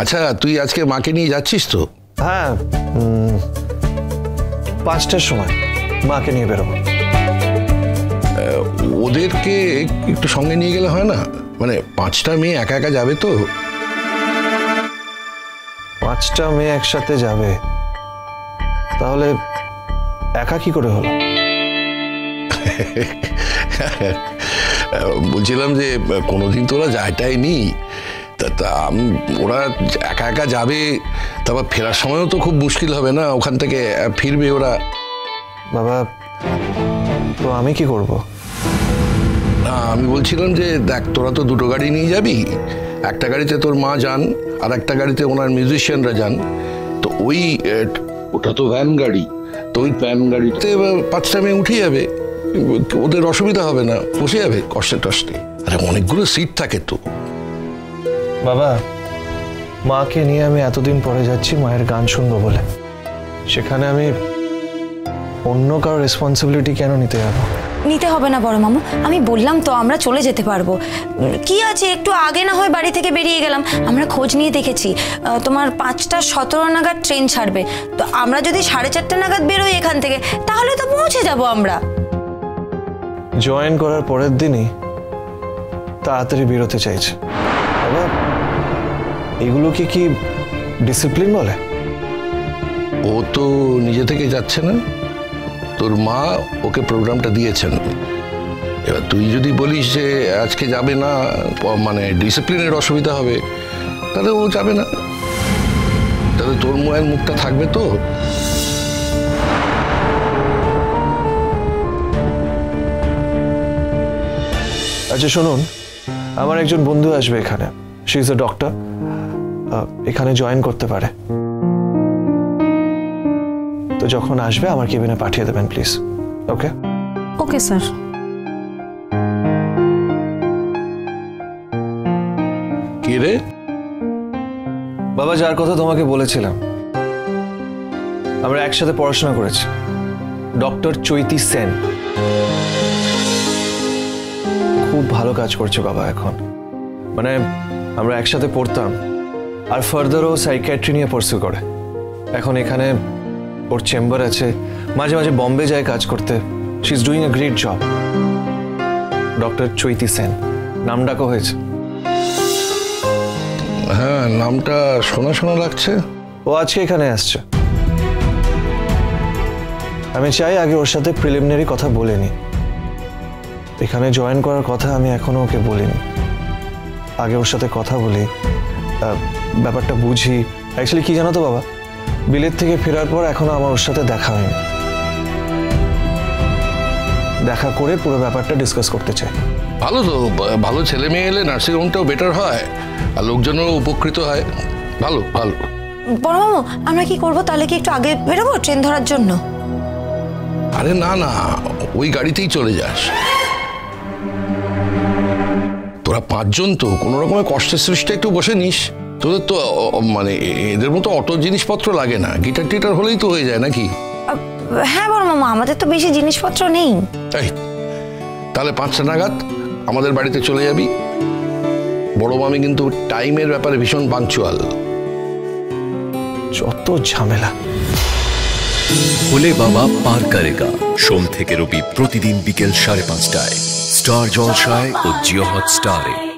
আচ্ছা, তুই আজকে মাকে নিয়ে যাচ্ছিস তো? হ্যাঁ, 5টার সময় মাকে নিয়ে বেরোবো। ওদেরকে একটু সঙ্গে নিয়ে গেলে হয় না? মানে 5টা মেয়ে একা একা যাবে তো? 5টা মেয়ে একসাথে যাবে, তাহলে একা কি করে হলো? বলছিলাম যে কোনোদিন তো ওরা যায়টাই নি, তা ওরা একা একা যাবে, তারপর ফেরার সময়ও তো খুব মুশকিল হবে না? ওখান থেকে ফিরবে ওরা। বাবা, তো আমি কি করব? না, আমি বলছিলাম যে দেখ, তোরা তো দুটো গাড়ি নিয়ে যাবি, একটা গাড়িতে তোর মা যান আর একটা গাড়িতে ওনার মিউজিশিয়ানরা যান। তো ওটা তো ভ্যান গাড়ি, তো ওই ভ্যান গাড়িতে 5টা মেয়ে উঠে যাবে, ওদের অসুবিধা হবে না, বসে যাবে কষ্টে টষ্টে। আরে অনেকগুলো সিট থাকে তো। বাবা, মাকে নিয়ে আমি এতদিন পরে যাচ্ছি মায়ের গান শুনবো বলে, সেখানে আমি অন্য কারো রেসপন্সিবিলিটি কেন নিতে যাবো? নিতে হবে না বড় মামু, আমি বললাম তো আমরা চলে যেতে পারবো। কি আছে, একটু আগে না হয় বাড়ি থেকে বেরিয়ে গেলাম। আমরা খোঁজ নিয়ে দেখেছি তোমার 5:17 নাগাদ ট্রেন ছাড়বে। তো আমরা যদি 4:30 নাগাদ বেরোই এখান থেকে, তাহলে তো পৌঁছে যাব আমরা। জয়েন করার পরের দিনই তাড়াতাড়ি বেরোতে চাইছে। বাবা, এগুলো কি ডিসিপ্লিন বলে? ও তো নিজে থেকে যাচ্ছে না, তোর মা ওকে প্রোগ্রামটা দিয়েছেন। এবার তুই যদি বলিস যে আজকে যাবে না, মানে ডিসিপ্লিনের অসুবিধা হবে, তাহলে ও যাবে না। তাহলে তোর মায়ের মুখটা থাকবে তো। আচ্ছা শুনুন, আমার একজন বন্ধু আসবে এখানে, শি ইজ এ ডক্টর, এখানে জয়েন করতে পারে। তো যখন আসবে আমার কেবিনে পাঠিয়ে দেবেন প্লিজ। ওকে? Okay sir. কি রে বাবা, যার কথা তোমাকে বলেছিলাম, আমরা একসাথে পড়াশোনা করেছি, ডক্টর চৈতি সেন। খুব ভালো কাজ করছে বাবা এখন। মানে আমরা একসাথে পড়তাম, আর ফার্দারও সাইকিয়াট্রি নিয়ে পার্সু করে। এখন এখানে ওর চেম্বার আছে, মাঝে মাঝে বম্বে যায় কাজ করতে। She is doing a great job. Doctor Chaiti Sen নাম ডাকা হয়েছে। হ্যাঁ, নামটা শোনা শোনা লাগছে। ও আজকে এখানে আসছে। আমি চাই আগে ওর সাথে প্রিলিমিনারি কথা বলে নি। এখানে জয়েন করার কথা আমি এখনো ওকে বলিনি। আগে ওর সাথে কথা বলি, ব্যাপারটা বুঝি। অ্যাকচুয়ালি কি জানো তো বাবা, বিলেত থেকে ফেরার পর এখনো আমার ওর সাথে দেখা হয়নি। দেখা করে পুরো ব্যাপারটা ডিসকাস করতে চাই। ভালো তো, ভালো ছেলে মেয়ে এলে নার্সিংহোমটাও বেটার হয় আর লোকজনও উপকৃত হয়। ভালো ভালো। বড় মামু, আমরা কি করবো তাহলে? কি একটু আগে বেরোবো ট্রেন ধরার জন্য? আরে না না, ওই গাড়িতেই চলে যাস। তোরা 5 জন তো, কোনো রকমের কষ্টের সৃষ্টি একটু বসে নিস। তোদের তো মানে এদের মতো অটো জিনিসপত্র লাগে না, গিটার টিটার হলেই তো হয়ে যায় নাকি? হ্যাঁ বড় মামা, আমাদের তো বেশি জিনিসপত্র নেই। তাহলে 5টা নাগাদ আমাদের বাড়িতে চলে যাবি। বড় মামি কিন্তু টাইমের ব্যাপারে ভীষণ পাংচুয়াল। যত ঝামেলা। ভোলে বাবা পার করেগা, সোম থেকে রবি প্রতিদিন বিকেল 5:30টায় স্টার জলসায় ও জিও হটস্টারে।